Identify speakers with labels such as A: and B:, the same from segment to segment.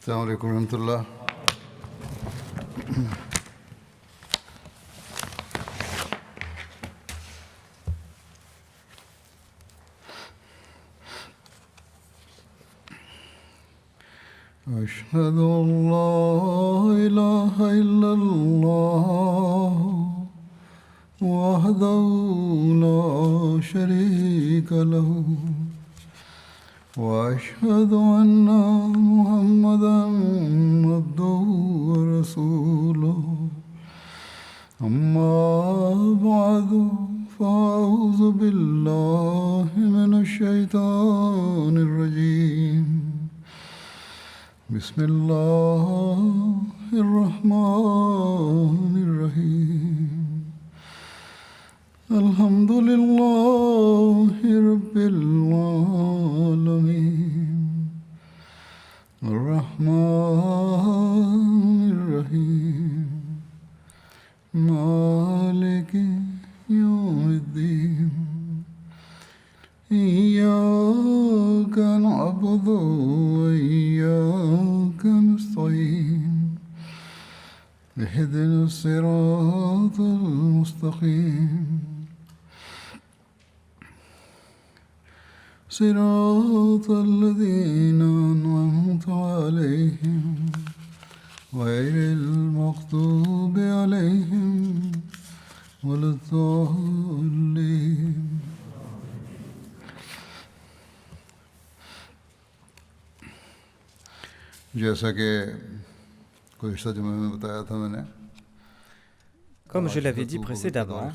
A: السلام عليكم ورحمة الله. أشهد أن لا إله إلا الله وحده لا شريك له وأشهد أن محمدا عبده ورسوله أما بعد فأعوذ بالله من الشيطان الرجيم بسم الله الرحمن الرحيم الحمد لله رب العالمين الرحمن الرحيم مالك يوم الدين إياك نعبد وإياك نستعين اهدنا الصراط المستقيم صراط الذين أنعمت عليهم غير المغضوب عليهم ولا الضالين. जैसा कि गुज़िश्ता जुमे में बताया था मैंने,
B: Comme je l'avais dit précédemment,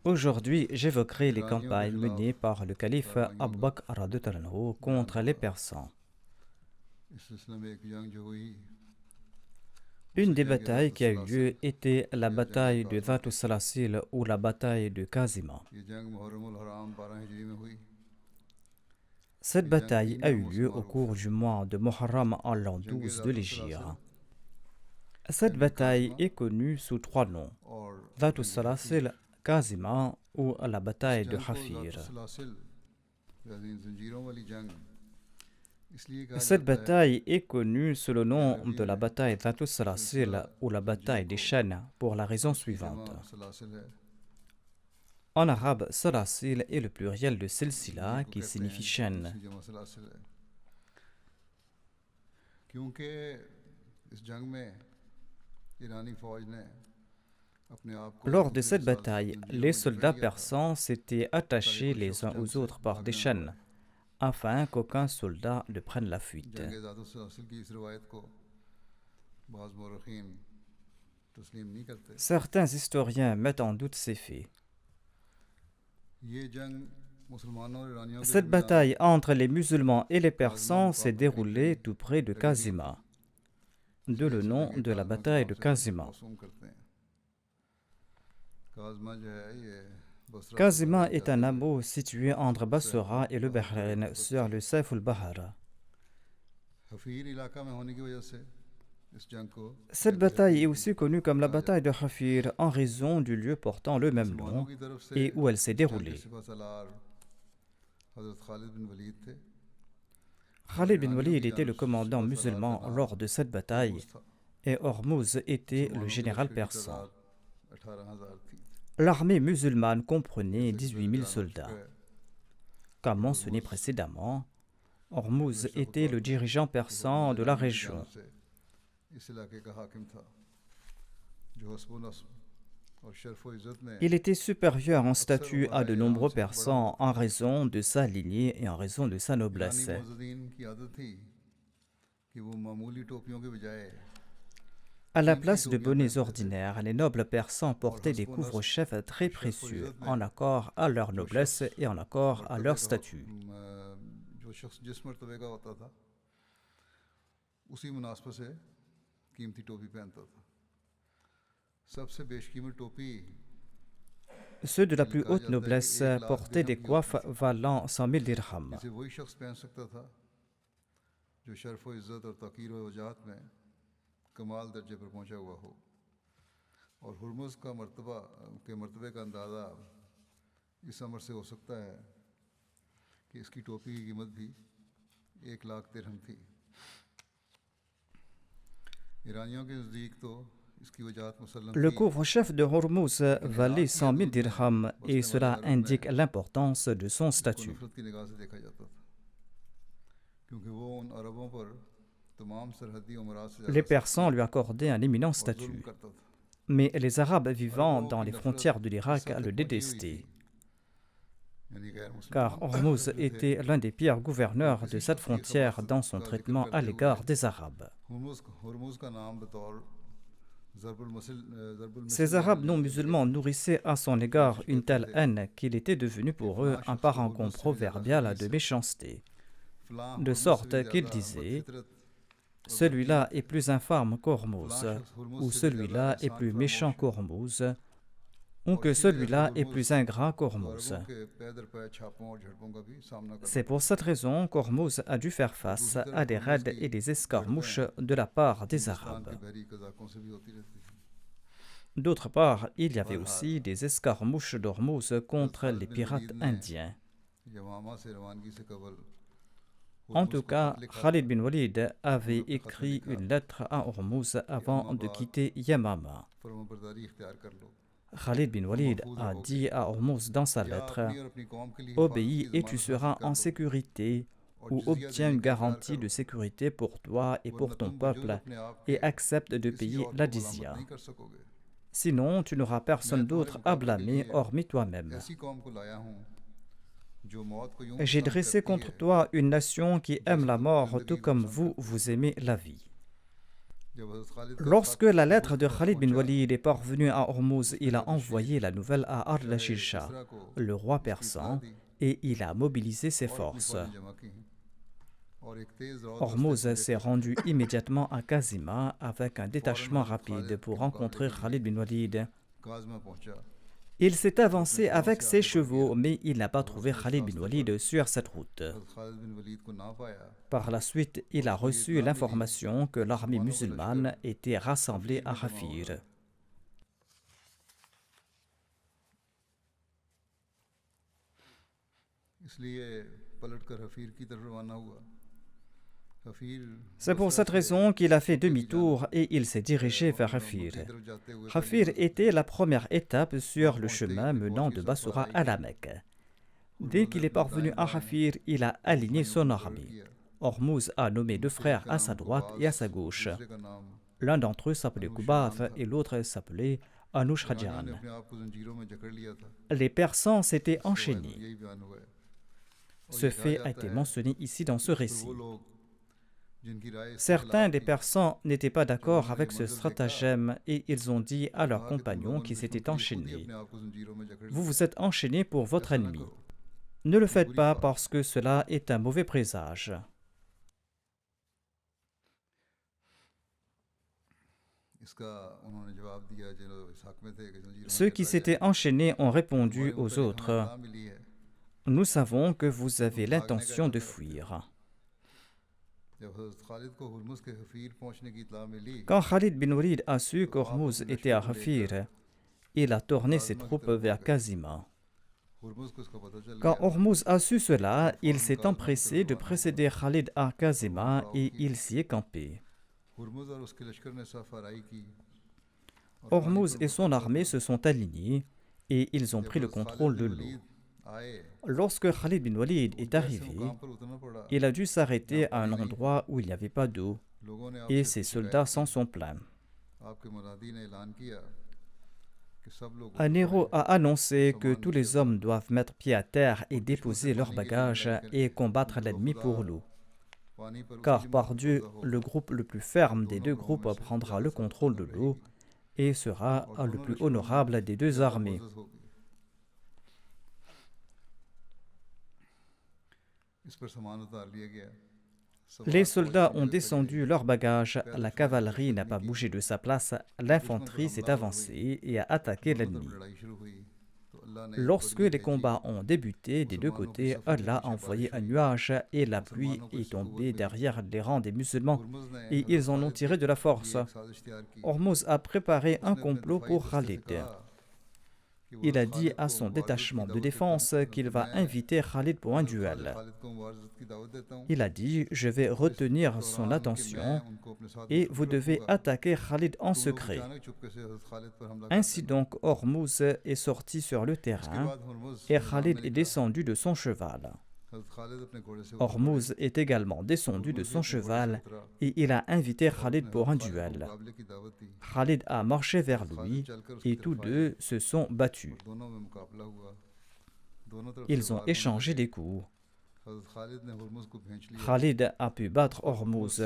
B: aujourd'hui j'évoquerai les campagnes menées par le calife Abu Bakr radhiyallahu anhu contre les Persans. Une des batailles qui a eu lieu était la bataille de Dhat al-Salasil ou la bataille de Kazima. Cette bataille a eu lieu au cours du mois de Muharram en l'an 12 de l'Hégire. Cette bataille est connue sous trois noms: Dhat al-Salasil, Kazima ou la bataille de Hafir. Cette bataille est connue sous le nom de la bataille Dhat al-Salasil ou la bataille des chaînes pour la raison suivante. En arabe, Salasil est le pluriel de Silsila qui signifie chaîne. Lors de cette bataille, les soldats persans s'étaient attachés les uns aux autres par des chaînes, afin qu'aucun soldat ne prenne la fuite. Certains historiens mettent en doute ces faits. Cette bataille entre les musulmans et les Persans s'est déroulée tout près de Kazima, d'où le nom de la bataille de Kazima. Kazima est un hameau situé entre Basra et le Bahreïn sur le Saif al-Bahar. Cette bataille est aussi connue comme la bataille de Hafir en raison du lieu portant le même nom et où elle s'est déroulée. Khalid bin Walid était le commandant musulman lors de cette bataille et Hormuz était le général persan. L'armée musulmane comprenait 18 000 soldats. Comme mentionné précédemment, Hormuz était le dirigeant persan de la région. Il était supérieur en statut à de nombreux Persans en raison de sa lignée et en raison de sa noblesse. À la place de bonnets ordinaires, les nobles persans portaient des couvre-chefs très précieux, en accord à leur noblesse et en accord à leur statut. Ceux de la plus haute noblesse portaient des coiffes valant 100 000 dirhams.
A: कमाल दर्जे पर पहुंचा हुआ हो और हुर्मुज़ का मर्तबे का अंदाज़ा इस अमर से हो सकता है कि इसकी टोपी की कीमत भी 1 लाख दिरहम थी। ईरानियों के नज़दीक तो इसकी वजाहत मुसल्लम
B: Le
A: थी
B: couvre-chef de Hormuz valait 100 000 dirhams et cela indique l'importance de son
A: जिसको
B: statut.
A: नफरत की निगाह से देखा जाता था क्योंकि वो उन अरबों पर तमाम सरहदी उमरात से
B: Les
A: ज़्यादा
B: Persans lui accordaient un éminent
A: और जुल्म
B: statut,
A: करता था
B: mais les Arabes vivant
A: अरबों
B: dans
A: की
B: les
A: नफरत
B: frontières de l'Irak
A: किस्सत
B: le
A: तक पहुंची हुई थी
B: détestaient,
A: यानी गैर
B: car
A: मुसलमान
B: Hormuz
A: जो थे
B: était l'un des pires gouverneurs de
A: किसी
B: cette
A: शख्स की
B: frontière dans son
A: खबासत का जिक्र
B: traitement à
A: करते
B: l'égard
A: हुए
B: des Arabes.
A: हुर्मुज़ का नाम बतौर ज़रबुल
B: Ces
A: मिसल
B: Arabes
A: लेने
B: non
A: के लिए
B: musulmans nourrissaient à son égard une telle haine qu'il était devenu pour eux un parangon proverbial de méchanceté,
A: फलां
B: de
A: हुर्मुज़ से
B: sorte
A: भी
B: qu'ils
A: ज़्यादा
B: disaient
A: बदफितरत
B: celui-là est plus infâme qu'Hormuz,
A: फलां शख्स हुर्मुज़
B: ou
A: से भी ज़्यादा
B: celui-là est
A: एहसान
B: plus méchant
A: फरामोश है
B: qu'Hormuz, ou
A: और
B: que
A: इसी वजह से
B: celui-là est
A: Hormuz
B: plus ingrat
A: तो
B: qu'Hormuz.
A: अरबों के पै दर पै छापों और झड़पों का भी सामना करना
B: C'est pour cette raison qu'Hormuz a dû faire
A: और
B: face
A: दूसरी तरफ
B: à des
A: हुर्मुज़
B: raids et
A: की
B: des escarmouches
A: झड़पें
B: de la part des
A: Hindustan के
B: Arabes.
A: बहरी कज़ाकों से भी होती रहती थी
B: D'autre part, il y avait
A: बहरहाल
B: aussi des escarmouches d'Hormuz
A: हज़रत
B: contre
A: खालिद
B: les
A: बिन
B: pirates
A: वलीद ने
B: indiens.
A: यमामा से रवानगी से कबल
B: En
A: हुर्मुज़
B: tout
A: को
B: cas,
A: खत लिखा
B: Khalid
A: था
B: bin Walid avait
A: उन्होंने अपने खत में
B: écrit
A: लिखा
B: une lettre à Hormuz
A: कि
B: avant
A: अम्मा
B: de
A: बाद
B: quitter Yamama.
A: फरमाबरदारी इख्तियार कर लो
B: Khalid bin
A: तुम
B: Walid
A: महफूज
B: a
A: रहोगे
B: dit à Hormuz dans sa
A: या
B: lettre
A: अपनी और अपनी कौम के लिए हिफाजत
B: obéis
A: की
B: et tu
A: ज़मानत हासिल
B: seras
A: कर
B: en
A: लो
B: sécurité
A: और
B: ou
A: जिजिया
B: obtiens
A: देने
B: une
A: का इकरार
B: garantie
A: करो
B: de sécurité pour toi et
A: वरना
B: pour ton
A: तुम बुजुर्ग
B: peuple
A: अपने आप के
B: et accepte de
A: किसी
B: payer
A: और
B: la
A: को गुलामत
B: jizya.
A: नहीं कर सकोगे
B: Sinon, tu n'auras personne
A: मैं तुम्हारे
B: d'autre à
A: मुकाबले के
B: blâmer
A: लिए
B: hormis toi-même.
A: ऐसी कौम को लाया हूँ जो मौत को यूं
B: J'ai
A: पसंद
B: dressé
A: करती
B: contre
A: है
B: toi une nation qui aime
A: जैसे
B: la
A: तुम
B: mort
A: जिंदगी
B: tout
A: को
B: comme
A: पसंद
B: vous,
A: करते हो
B: vous aimez la vie.
A: जब हज़रत खालिद का
B: Lorsque
A: खत
B: la
A: हुर्मुज़
B: lettre de
A: के पास
B: Khalid bin
A: पहुंचा
B: Walid est parvenue à Hormuz,
A: उसने
B: il a
A: दबिश
B: envoyé la nouvelle à Ardashir
A: शाह
B: Shah,
A: किसरा को
B: le roi
A: इसकी इत्तला
B: persan,
A: दी
B: et il a mobilisé ses
A: और अपनी
B: forces.
A: फौजें जमा की और एक तेज रॉ दस्ते
B: Hormuz
A: को
B: s'est
A: लेकर
B: rendu immédiatement à Kazima avec un
A: फौरन
B: détachement
A: हज़रत
B: rapide
A: खालिद
B: pour
A: के मुकाबले
B: rencontrer
A: के
B: Khalid
A: लिए
B: bin Walid.
A: गाज़मा पहुंचा
B: Il s'est
A: और अपने
B: avancé
A: गांव
B: avec
A: से
B: ses
A: आगे बढ़
B: chevaux,
A: गया
B: mais il n'a pas
A: और
B: trouvé
A: उसने इस
B: Khalid bin
A: रास्ते पर
B: Walid sur cette route.
A: हज़रत खालिद बिन वलीद को ना पाया
B: Par la suite, il
A: और
B: a
A: उसको ये
B: reçu
A: इत्तला मिली
B: l'information que
A: कि
B: l'armée
A: मुसलमानों का लश्कर
B: musulmane était rassemblée
A: हफीर
B: à
A: में जमा हो
B: Hafir.
A: रहा है इसलिए पलटकर हफीर की तरफ रवाना हुआ हफीर
B: C'est pour
A: बसरा
B: cette
A: से
B: raison qu'il a fait
A: मक्के की जानब
B: demi-tour et il s'est dirigé vers
A: और
B: Hafir.
A: मक्के की तरफ जाते हुए पहली
B: Hafir
A: मंजिल
B: était la première étape
A: वहां
B: sur le
A: पहुंचते ही
B: chemin
A: अपनी फौज
B: menant
A: की
B: de
A: सरबराही
B: Bassoura à la Mecque. Dès
A: हुर्मुज़ ने
B: qu'il est
A: अपने
B: parvenu
A: दाएं
B: à
A: बाएं
B: Hafir, il a aligné
A: सिपाहियों को
B: son
A: मुकर्रर
B: armée.
A: किया
B: Hormuz a nommé deux
A: उनसे
B: frères
A: एक का
B: à sa
A: नाम
B: droite et à sa
A: कुबास
B: gauche.
A: दूसरे का नाम
B: L'un d'entre eux s'appelait
A: अनुशजान
B: Kubath
A: था
B: et l'autre s'appelait
A: ईरानियों
B: Anushrajan.
A: ने अपने आप को जंजीरों में जकड़ लिया था
B: Les Persans s'étaient
A: इस रवायत में
B: enchaînés.
A: यही बयान हुआ है और
B: Ce
A: ये कहा
B: fait a
A: जाता
B: été
A: है
B: mentionné ici dans ce
A: कि फिर
B: récit.
A: वो लोग जिनकी राय इसके
B: Certains
A: खिलाफ
B: des
A: थी
B: Persans n'étaient pas
A: जब
B: d'accord
A: उन्होंने
B: avec
A: ये
B: ce
A: मंजर देखा
B: stratagème et ils ont dit à
A: तो
B: leurs
A: कहा कि तुम
B: compagnons
A: लोगों ने
B: qui s'étaient
A: दुश्मन के लिए खुद ही
B: enchaînés,
A: अपने आप को जंजीरों में जकड़
B: vous
A: लिया
B: vous êtes enchaînés pour votre
A: ऐसा ना
B: ennemi.
A: करो
B: Ne le
A: ये
B: faites
A: बुरी
B: pas
A: बात है
B: parce que cela est un mauvais présage.
A: इसका उन्होंने जवाब दिया जो इस हक में थे कि जंजीरों में
B: Ceux qui
A: जकड़ा
B: s'étaient
A: जाए
B: enchaînés ont
A: हमारे
B: répondu aux
A: मुतल्लिक हमें
B: autres,
A: इत्तला मिली है
B: nous savons que vous
A: कि तुम
B: avez
A: भागने का
B: l'intention de
A: इरादा रखते हो
B: fuir.
A: जब हज़रत खालिद को हुर्मुज़ के हफीर पहुंचने की इत्तला मिली
B: Quand Khalid bin Walid a su
A: तो आप
B: qu'Hormuz
A: अपने
B: était à
A: लश्कर को लेकर
B: Hafir, il a tourné ses
A: गाज़मा की
B: troupes
A: तरफ
B: vers
A: भाग गए
B: Kazima.
A: हुर्मुज़ को इसका पता चल
B: Quand
A: गया
B: Hormuz a su cela,
A: और
B: il
A: फौरन
B: s'est
A: गाज़मा की
B: empressé
A: तरफ
B: de
A: रवाना हुआ
B: précéder Khalid à
A: और वो
B: Kazima
A: पड़ाव
B: et
A: की
B: il s'y est campé.
A: Hormuz और उसके लश्कर ने सफाराई की और पानी
B: Hormuz
A: पर
B: et son
A: मुसल्लत
B: armée
A: हुए
B: se sont alignés et ils ont
A: जब
B: pris le
A: हज़रत खालिद
B: contrôle de
A: बिन
B: l'eau.
A: वलीद आए
B: Lorsque Khalid bin Walid
A: तो
B: est
A: उनको ऐसे
B: arrivé,
A: मुकाम पर उतरना पड़ा
B: il a dû
A: जहाँ
B: s'arrêter à un
A: पानी नहीं
B: endroit où il n'y avait pas d'eau
A: लोगों ने
B: et
A: आपसे
B: ses
A: इसकी शिकायत
B: soldats s'en
A: की
B: sont plaints.
A: आपके मुनादी ने ऐलान किया कि सब लोग
B: Un
A: उतर
B: héros
A: पड़े
B: a annoncé que
A: सामान
B: tous
A: नीचे
B: les hommes
A: उतारो
B: doivent mettre pied à terre et
A: और दुश्मन से
B: déposer leurs
A: पानी के लिए
B: bagages
A: लड़ाई
B: et
A: करें
B: combattre
A: क्योंकि वो
B: l'ennemi
A: खुदा
B: pour l'eau.
A: पानी पर उसी
B: Car
A: की
B: par
A: मदद
B: Dieu,
A: करता
B: le
A: होगा
B: groupe le plus ferme des
A: दोनों
B: deux
A: ग्रोहों
B: groupes
A: में से
B: prendra
A: ज़्यादा
B: le contrôle de
A: सरफराज
B: l'eau
A: रहेगी
B: et sera
A: और
B: le
A: दोनों
B: plus
A: लश्करों में
B: honorable des deux
A: ज़्यादा
B: armées.
A: मुअज़्ज़ज़ होगी इस पर सामान उतार लिया गया
B: Les
A: सवार फौज
B: soldats
A: अपनी
B: ont
A: जगह खड़ी
B: descendu
A: रही
B: leurs bagages,
A: पैदल
B: la
A: फिर
B: cavalerie n'a
A: लश्करनी
B: pas
A: की
B: bougé de sa place,
A: दुश्मन पर
B: l'infanterie s'est
A: हमलावर हुई
B: avancée et a attaqué
A: दोनों तरफ
B: l'ennemi.
A: लड़ाई शुरू हुई तो अल्लाह ने एक
B: Lorsque
A: बदली
B: les
A: भेजी
B: combats ont débuté des deux
A: मुसलमानों की
B: côtés,
A: सफ़ों के
B: Allah a
A: पीछे
B: envoyé
A: बारिश
B: un
A: हुई
B: nuage et la pluie
A: मुसलमानों को
B: est
A: इसकी कुव्वत
B: tombée
A: मिली
B: derrière les rangs des musulmans
A: Hormuz ने
B: et
A: हज़रत
B: ils en ont
A: Khalid
B: tiré de la
A: के
B: force.
A: लिए एक साजिश तैयार की
B: Hormuz a préparé un
A: उसने अपने
B: complot
A: दफाई
B: pour
A: दस्ते से
B: Khalid.
A: कहा
B: il a dit à son détachement de défense qu'il va inviter Khalid pour un duel. Il a dit « Je vais retenir son attention et vous devez attaquer Khalid en secret ». Ainsi donc, Hormuz est sorti sur le terrain et Khalid est descendu de son cheval. Hormuz est également descendu de son cheval et il a invité Khalid pour un duel. Khalid a marché vers lui et tous deux se sont battus. Ils ont échangé des coups. Khalid a pu battre Hormuz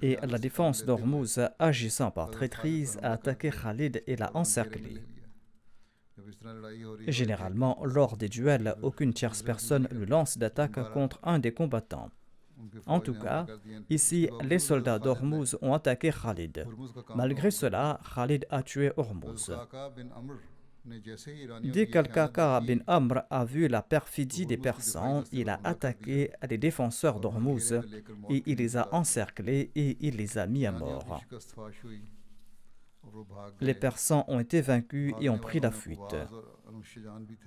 B: et la défense d'Hormuz, agissant par traîtrise, a attaqué Khalid et l'a encerclé. Généralement, lors des duels, aucune tierce personne ne lance d'attaque contre un des combattants. En tout cas, ici, les soldats d'Hormuz ont attaqué Khalid. Malgré cela, Khalid a tué Hormuz. Dès qu'Al-Qaqa bin Amr a vu la perfidie des Persans, il a attaqué les défenseurs d'Hormuz et il les a encerclés et il les a mis à mort. Les Persans ont été vaincus et ont pris la fuite.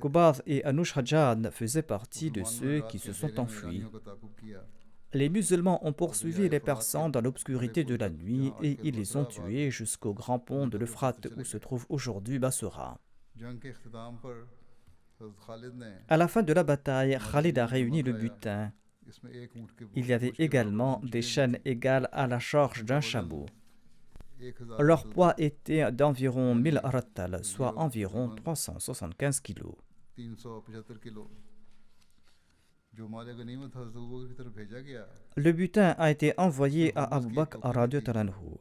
B: Qubaz et Anushhajan faisaient partie de ceux qui se sont enfuis. Les musulmans ont poursuivi les Persans dans l'obscurité de la nuit et ils les ont tués jusqu'au grand pont de l'Euphrate où se trouve aujourd'hui Bassora. À la fin de la bataille, Khalid a réuni le butin. Il y avait également des chaînes égales à la charge d'un chameau. Leur poids était d'environ 1000 rattal, soit environ 375 kilos. Le butin a été envoyé à Abu Bakr radhiyallahu anhu.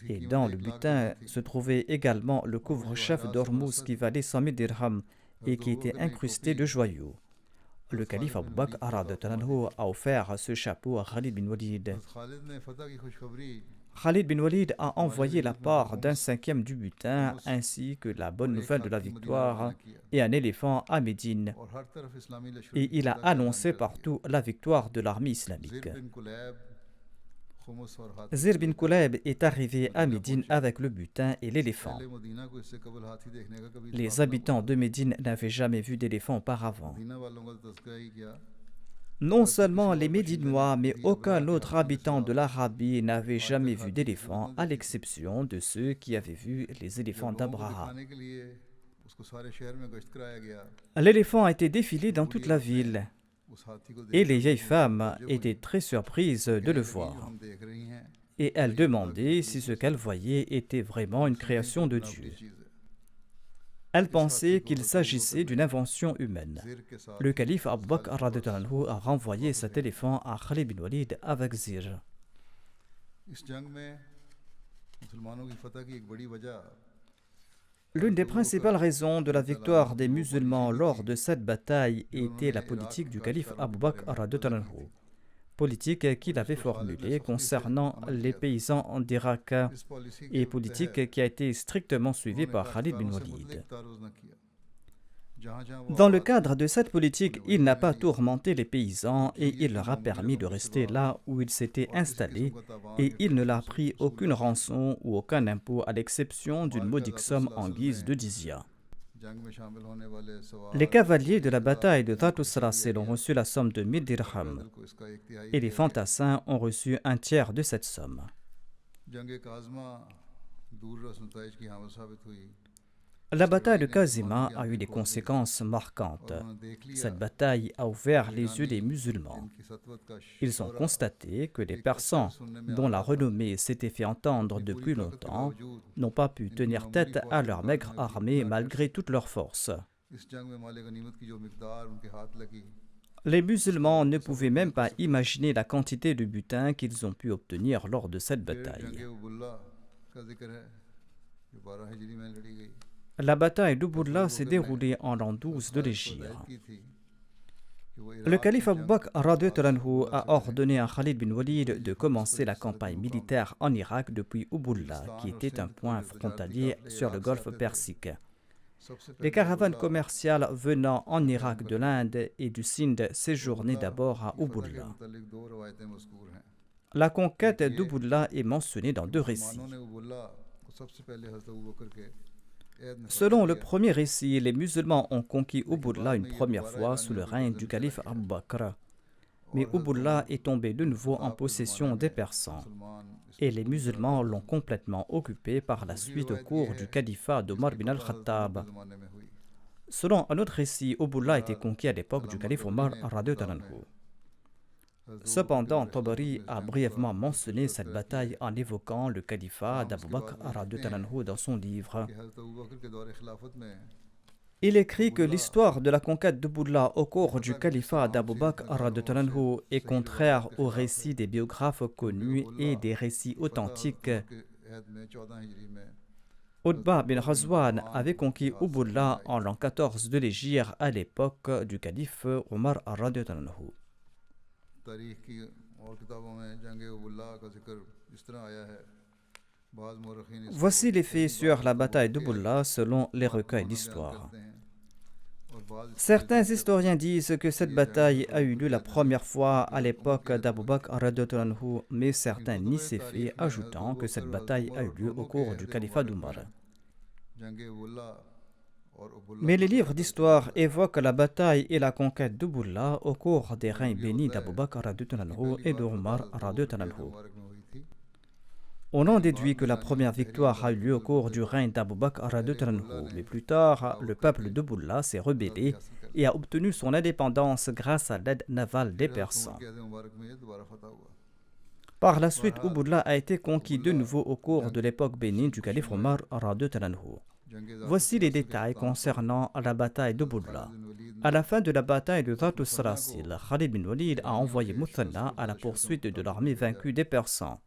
B: Et dans le butin se trouvait également le couvre-chef d'Hormuz qui valait 100 000 dirhams et qui était incrusté de joyaux. Le calife Abu Bakr radhiyallahu anhu a offert ce chapeau à Khalid bin Walid. Khalid bin Walid a envoyé la part d'un cinquième du butin ainsi que la bonne nouvelle de la victoire et un éléphant à Médine. Et il a annoncé partout la victoire de l'armée islamique. Zir bin Kulayb est arrivé à Médine avec le butin et l'éléphant. Les habitants de Médine n'avaient jamais vu d'éléphant auparavant. Non seulement les Médinois, mais aucun autre habitant de l'Arabie n'avait jamais vu d'éléphant, à l'exception de ceux qui avaient vu les éléphants d'Abraha. L'éléphant a été défilé dans toute la ville, et les vieilles femmes étaient très surprises de le voir. Et elles demandaient si ce qu'elles voyaient était vraiment une création de Dieu. Elle pensait qu'il s'agissait d'une invention humaine. Le calife Abu Bakr radhiyallahu anhu a renvoyé cet éléphant à Khalid bin Walid avec Zir. L'une des principales raisons de la victoire des musulmans lors de cette bataille était la politique du calife Abu Bakr radhiyallahu anhu. Politique qu'il avait formulée concernant les paysans d'Irak et politique qui a été strictement suivie par Khalid bin Walid. Dans le cadre de cette politique, il n'a pas tourmenté les paysans et il leur a permis de rester là où ils s'étaient installés et il ne leur a pris aucune rançon ou aucun impôt à l'exception d'une modique somme en guise de jizya. Les cavaliers de la bataille de Dhat Salasil ont reçu la somme de 1000 dirhams et les fantassins ont reçu un tiers de cette somme. La bataille de Kazima a eu des conséquences marquantes. Cette bataille a ouvert les yeux des musulmans. Ils ont constaté que les Persans, dont la renommée s'était fait entendre depuis longtemps, n'ont pas pu tenir tête à leur maigre armée malgré toute leur force. Les musulmans ne pouvaient même pas imaginer la quantité de butin qu'ils ont pu obtenir lors de cette bataille. La bataille d'Ubulla s'est déroulée en l'an 12 de l'Hégire. Le calife Abu Bakr radhiyallahu anhu a ordonné à Khalid bin Walid de commencer la campagne militaire en Irak depuis Ubulla, qui était un point frontalier sur le golfe Persique. Les caravanes commerciales venant en Irak de l'Inde et du Sindh séjournaient d'abord à Ubulla. La conquête d'Ubulla est mentionnée dans deux récits. Selon le premier récit, les musulmans ont conquis Ubulla une première fois sous le règne du calife Abu Bakr. Mais Ubulla est tombé de nouveau en possession des Persans, et les musulmans l'ont complètement occupé par la suite au cours du califat d'Omar bin al-Khattab. Selon un autre récit, Ubulla a été conquis à l'époque du calife Omar radhiyallahu anhu. Cependant, Tabari a brièvement mentionné cette bataille en évoquant le califat d'Abu Bakr radhiyallahu anhu dans son livre. Il écrit que l'histoire de la conquête d'Ubulla au cours du califat d'Abu Bakr radhiyallahu anhu est contraire aux récits des biographes connus et des récits authentiques. Utba bin Ghazwan avait conquis Ubulla en l'an 14 de l'Hégire à l'époque du calife Omar radhiyallahu anhu. Voici les faits sur la bataille d'Ubulla selon les recueils d'histoire. Certains historiens disent que cette bataille a eu lieu la première fois à l'époque d'Abu Bakr radhiyallahu anhu, mais certains nient ces faits, ajoutant que cette bataille a eu lieu au cours du califat d'Omar. Mais les livres d'histoire évoquent la bataille et la conquête d'Ubulla au cours des règnes bénis d'Abu Bakr radhiyallahu anhu et d'Omar radhiyallahu anhu. On en déduit que la première victoire a eu lieu au cours du règne d'Abu Bakr radhiyallahu anhu, mais plus tard, le peuple d'Ubulla s'est rebellé et a obtenu son indépendance grâce à l'aide navale des Persans. Par la suite, Ubulla a été conquis de nouveau au cours de l'époque bénie du calife Omar radhiyallahu anhu. Voici les détails concernant la bataille d'Ubulla. À la fin de la bataille de Dhat al-Salasil, Khalid bin Walid a envoyé Muthanna à la poursuite de l'armée vaincue des Persans.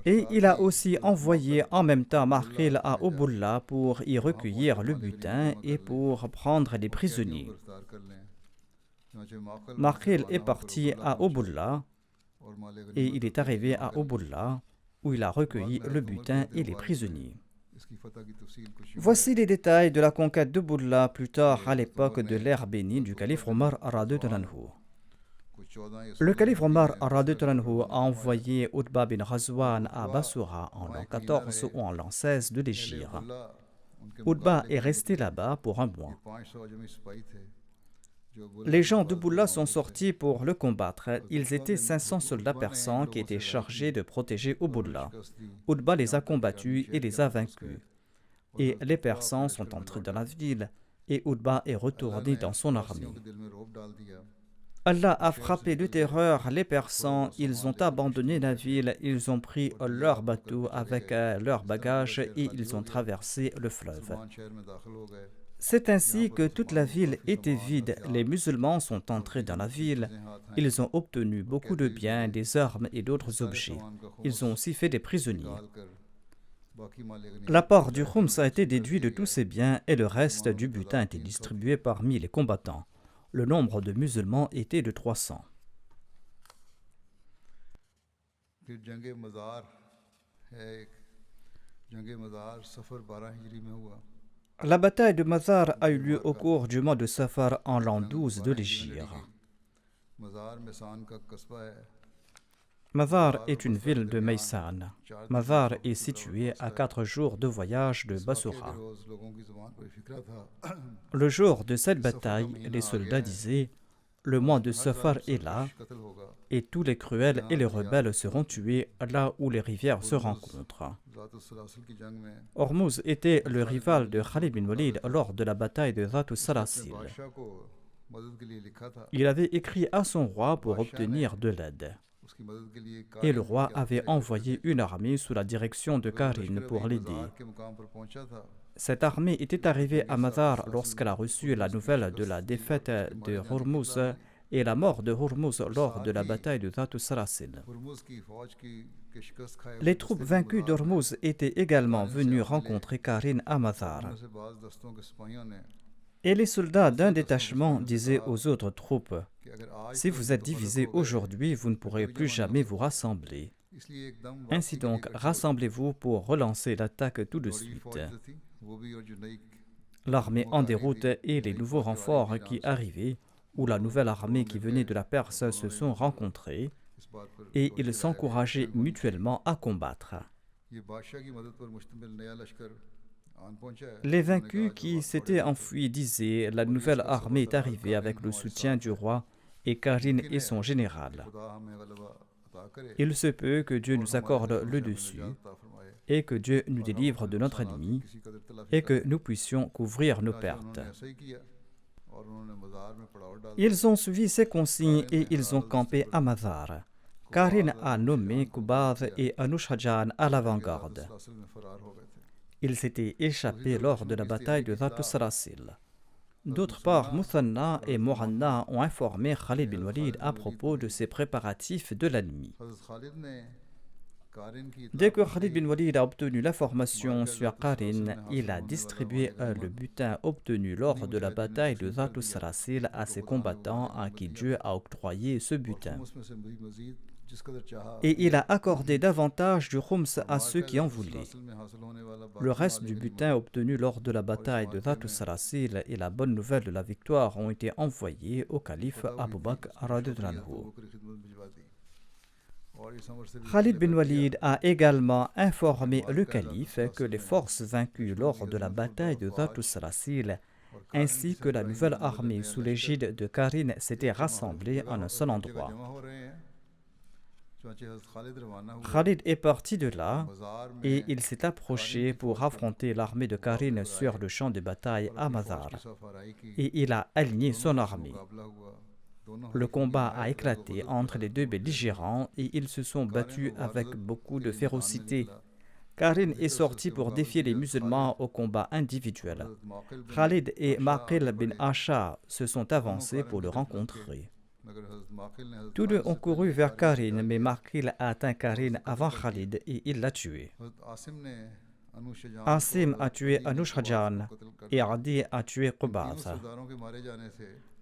B: Et il a aussi envoyé en même temps Maqil à Ubulla pour y recueillir le butin et pour prendre les prisonniers. Maqil est parti à Ubulla et il est arrivé à Ubulla où il a recueilli le butin et les prisonniers. Voici les détails de la conquête d'Ubulla plus tard à l'époque de l'ère bénie du calife Omar radhiyallahu anhu. Le calife Omar radhiyallahu anhu a envoyé Utba bin Ghazwan à Basura en l'an 14 ou en l'an 16 de l'Hégire. Utba est resté là-bas pour un mois. Les gens d'Ubulla sont sortis pour le combattre. Ils étaient 500 soldats persans qui étaient chargés de protéger Ubulla. Utba les a combattus et les a vaincus. Et les Persans sont entrés dans la ville et Utba est retourné dans son armée. Allah a frappé de terreur les Persans, ils ont abandonné la ville, ils ont pris leurs bateaux avec leurs bagages et ils ont traversé le fleuve. C'est ainsi que toute la ville était vide. Les musulmans sont entrés dans la ville. Ils ont obtenu beaucoup de biens, des armes et d'autres objets. Ils ont aussi fait des prisonniers. La part du Khums a été déduite de tous ces biens et le reste du butin a été distribué parmi les combattants. Le nombre de musulmans était de 300. La bataille de Mazar a eu lieu au cours du mois de Safar en l'an 12 de l'Hégire. Mazar est une ville de Maysan. Mazar est située à 4 jours de voyage de Basura. Le jour de cette bataille, les soldats disaient « Le mois de Safar est là, et tous les cruels et les rebelles seront tués là où les rivières se rencontrent. » Hormuz était le rival de Khalid bin Walid lors de la bataille de Dhat al-Salasil. Il avait écrit à son roi pour obtenir de l'aide. Et le roi avait envoyé une armée sous la direction de Karin pour l'aider. Cette armée était arrivée à Mazar lorsqu'elle a reçu la nouvelle de la défaite de Hormuz et la mort de Hormuz lors de la bataille de Dhat al-Salasil. Les troupes vaincues d'Hormuz étaient également venues rencontrer Karin à Mazar. Et les soldats d'un détachement disaient aux autres troupes « Si vous êtes divisés aujourd'hui, vous ne pourrez plus jamais vous rassembler. Ainsi donc, rassemblez-vous pour relancer l'attaque tout de suite. » L'armée en déroute et les nouveaux renforts qui arrivaient, ou la nouvelle armée qui venait de la Perse se sont rencontrés et ils s'encourageaient mutuellement à combattre. Les vaincus qui s'étaient enfuis disaient: la nouvelle armée est arrivée avec le soutien du roi et Karin est son général. Il se peut que Dieu nous accorde le dessus et que Dieu nous délivre de notre ennemi et que nous puissions couvrir nos pertes. Ils ont suivi ces consignes et ils ont campé à Mazar. Karin a nommé Qubadh et Anushhajan à l'avant-garde. Ils s'étaient échappés lors de la bataille de Dhat Salasil. D'autre part, Muthanna et Mohanna ont informé Khalid bin Walid à propos de ses préparatifs de la nuit. Dès que Khalid bin Walid a obtenu l'information sur Karin, il a distribué le butin obtenu lors de la bataille de Dhat Salasil à ses combattants à qui Dieu a octroyé ce butin. Et il a accordé davantage du khums à ceux qui en voulaient. Le reste du butin obtenu lors de la bataille de Dhat Salasil et la bonne nouvelle de la victoire ont été envoyés au calife Abu Bakr radhiyallahu anhu. Khalid bin Walid a également informé le calife que les forces vaincues lors de la bataille de Dhat Salasil ainsi que la nouvelle armée sous l'égide de Karin s'étaient rassemblées en un seul endroit. Khalid est parti de là et il s'est approché pour affronter l'armée de Karin sur le champ de bataille à Mazar. Et il a aligné son armée. Le combat a éclaté entre les deux belligérants et ils se sont battus avec beaucoup de férocité. Karin est sorti pour défier les musulmans au combat individuel. Khalid et Maqil bin Asha se sont avancés pour le rencontrer. Tous deux ont couru vers Karin, mais Maqil a atteint Karin avant Khalid et il l'a tué. Asim a tué Anushhajan et Adi a tué Qubadh.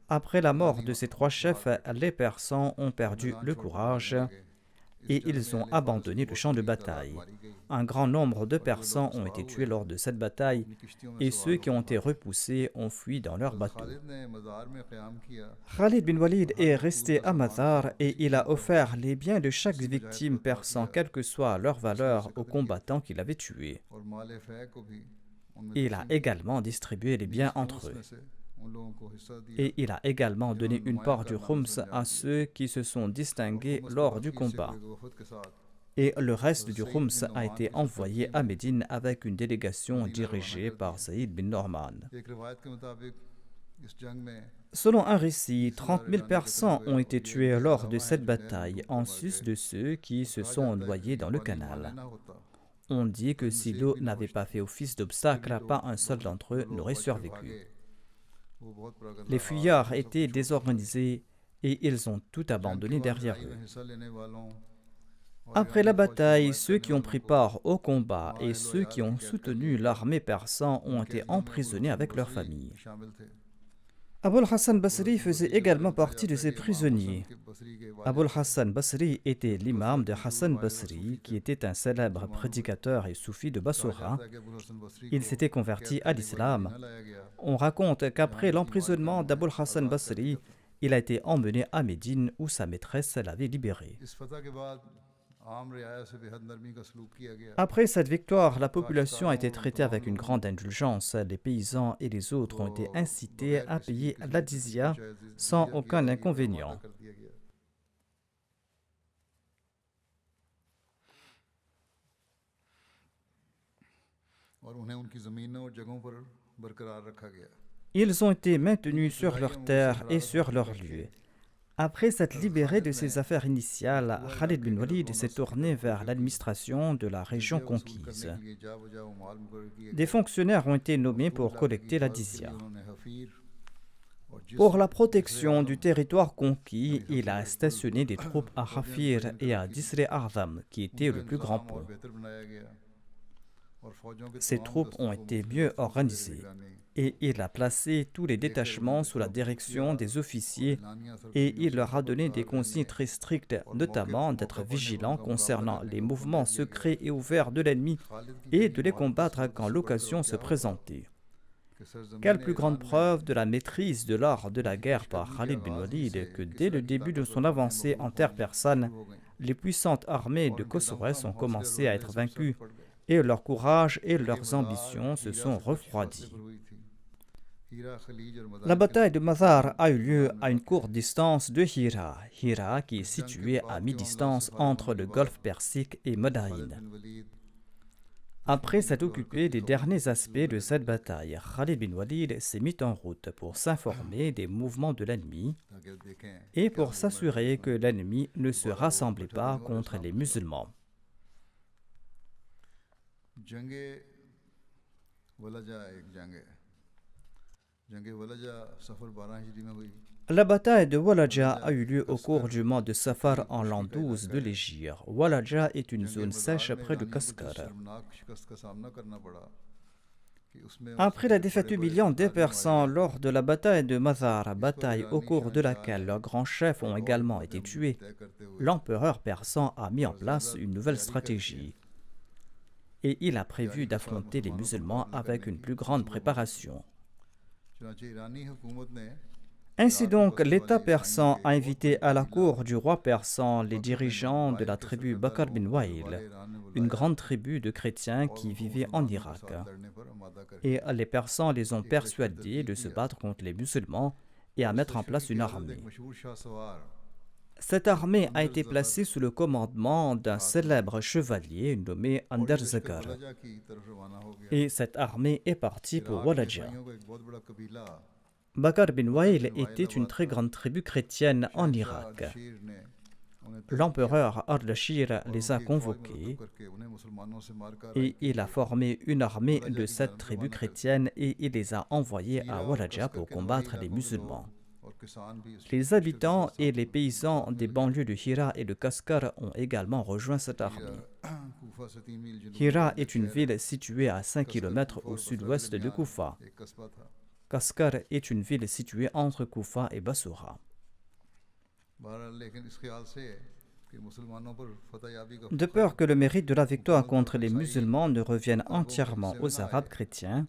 B: Après la mort de ces trois chefs, les Persans ont perdu le courage et ils ont abandonné le champ de bataille. Un grand nombre de Persans ont été tués lors de cette bataille et ceux qui ont été repoussés ont fui dans leurs bateaux. Khalid bin Walid est resté à Mazar et il a offert les biens de chaque victime persan, quelle que soit leur valeur, aux combattants qu'il avait tués. Il a également distribué les biens entre eux. Et il a également donné une part du khums à ceux qui se sont distingués lors du combat. Et le reste du khums a été envoyé à Médine avec une délégation dirigée par Saïd bin Norman. Selon un récit, 30 000 Persans ont été tués lors de cette bataille, en sus de ceux qui se sont noyés dans le canal. On dit que si l'eau n'avait pas fait office d'obstacle, pas un seul d'entre eux n'aurait survécu. Les fuyards étaient désorganisés et ils ont tout abandonné derrière eux. Après la bataille, ceux qui ont pris part au combat et ceux qui ont soutenu l'armée persane ont été emprisonnés avec leurs familles. Abul Hassan Basri faisait également partie de ces prisonniers. Abul Hassan Basri était l'imam de Hassan Basri, qui était un célèbre prédicateur et soufi de Bassora. Il s'était converti à l'islam. On raconte qu'après l'emprisonnement d'Abul Hassan Basri, il a été emmené à Médine où sa maîtresse l'avait libéré. Après cette victoire, la population a été traitée avec une grande indulgence. Les paysans et les autres ont été incités à payer la jizya sans aucun inconvénient. Ils ont été maintenus sur leurs terres et sur leurs lieux. Après s'être libéré de ses affaires initiales, Khalid bin Walid s'est tourné vers l'administration de la région conquise. Des fonctionnaires ont été nommés pour collecter la jizya. Pour la protection du territoire conquis, il a stationné des troupes à Hafir et à Disr A'zam, qui était le plus grand pont. Ces troupes ont été mieux organisées et il a placé tous les détachements sous la direction des officiers et il leur a donné des consignes très strictes, notamment d'être vigilants concernant les mouvements secrets et ouverts de l'ennemi et de les combattre quand l'occasion se présentait. Quelle plus grande preuve de la maîtrise de l'art de la guerre par Khalid bin Walid que dès le début de son avancée en terre persane, les puissantes armées de Khosroès ont commencé à être vaincues et leur courage et leurs ambitions se sont refroidis. La bataille de Mazar a eu lieu à une courte distance de Hira, Hira qui est située à mi-distance entre le golfe Persique et Madain. Après s'être occupé des derniers aspects de cette bataille, Khalid bin Walid s'est mis en route pour s'informer des mouvements de l'ennemi et pour s'assurer que l'ennemi ne se rassemblait pas contre les musulmans. La bataille de Walaja a eu lieu au cours du mois de Safar en l'an 12 de l'Hégire. Walaja est une zone sèche près de Kaskar. Après la défaite humiliante des Persans lors de la bataille de Mazar, bataille au cours de laquelle leurs grands chefs ont également été tués, l'empereur persan a mis en place une nouvelle stratégie. Et il a prévu d'affronter les musulmans avec une plus grande préparation. Ainsi donc, l'État persan a invité à la cour du roi persan les dirigeants de la tribu Bakr bin Wa'il, une grande tribu de chrétiens qui vivaient en Irak. Et les Persans les ont persuadés de se battre contre les musulmans et à mettre en place une armée. Cette armée a été placée sous le commandement d'un célèbre chevalier nommé Andarzakar. Et cette armée est partie pour Walaja. Bakr bin Wa'il était une très grande tribu chrétienne en Irak. L'empereur Ardashir les a convoqués et il a formé une armée de cette tribu chrétienne et il les a envoyés à Walaja pour combattre les musulmans. Les habitants et les paysans des banlieues de Hira et de Kaskar ont également rejoint cette armée. Hira est une ville située à 5 km au sud-ouest de Koufa. Kaskar est une ville située entre Koufa et Bassoura. De peur que le mérite de la victoire contre les musulmans ne revienne entièrement aux Arabes chrétiens,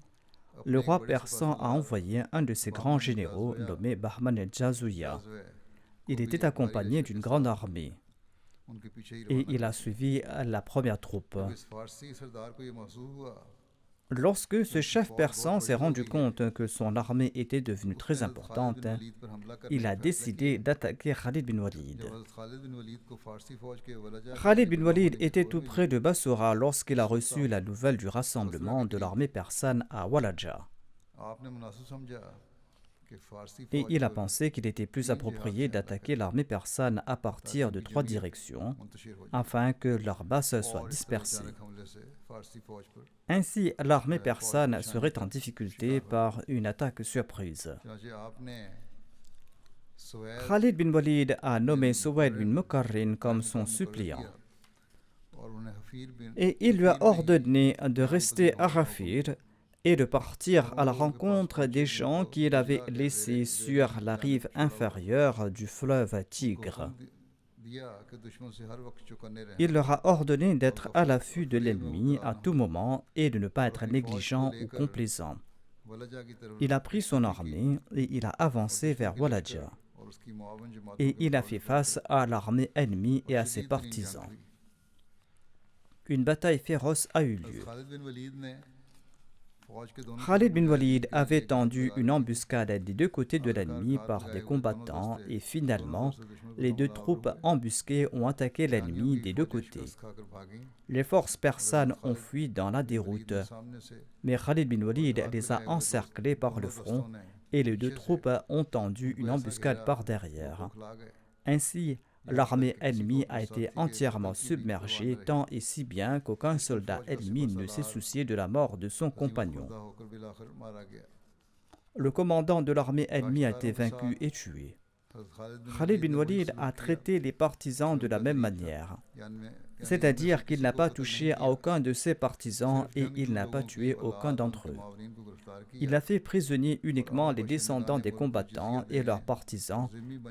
B: le roi persan a envoyé un de ses grands généraux nommé Bahman el-Jazouya. Il était accompagné d'une grande armée et il a suivi la première troupe. Lorsque ce chef persan s'est rendu compte que son armée était devenue très importante, il a décidé d'attaquer Khalid bin Walid. Khalid bin Walid était tout près de Bassoura lorsqu'il a reçu la nouvelle du rassemblement de l'armée persane à Walaja. Et il a pensé qu'il était plus approprié d'attaquer l'armée persane à partir de 3 directions, afin que leur base soit dispersée. Ainsi, l'armée persane serait en difficulté par une attaque surprise. Khalid bin Walid a nommé Suwayd bin Mukarrin comme son suppléant. Et il lui a ordonné de rester à Rafir et de partir à la rencontre des gens qu'il avait laissés sur la rive inférieure du fleuve Tigre. Il leur a ordonné d'être à l'affût de l'ennemi à tout moment et de ne pas être négligent ou complaisant. Il a pris son armée et il a avancé vers Walaja. Et il a fait face à l'armée ennemie et à ses partisans. Une bataille féroce a eu lieu. Khalid bin Walid avait tendu une embuscade des deux côtés de l'ennemi par des combattants et finalement, les deux troupes embusquées ont attaqué l'ennemi des deux côtés. Les forces persanes ont fui dans la déroute, mais Khalid bin Walid les a encerclés par le front et les deux troupes ont tendu une embuscade par derrière. Ainsi, l'armée ennemie a été entièrement submergée tant et si bien qu'aucun soldat ennemi ne s'est soucié de la mort de son compagnon. Le commandant de l'armée ennemie a été vaincu et tué. Khalid bin Walid a traité les partisans de la même manière, c'est-à-dire qu'il n'a pas touché à aucun de ses partisans et il n'a pas tué aucun d'entre eux. Il a fait prisonnier uniquement les descendants des combattants et leurs partisans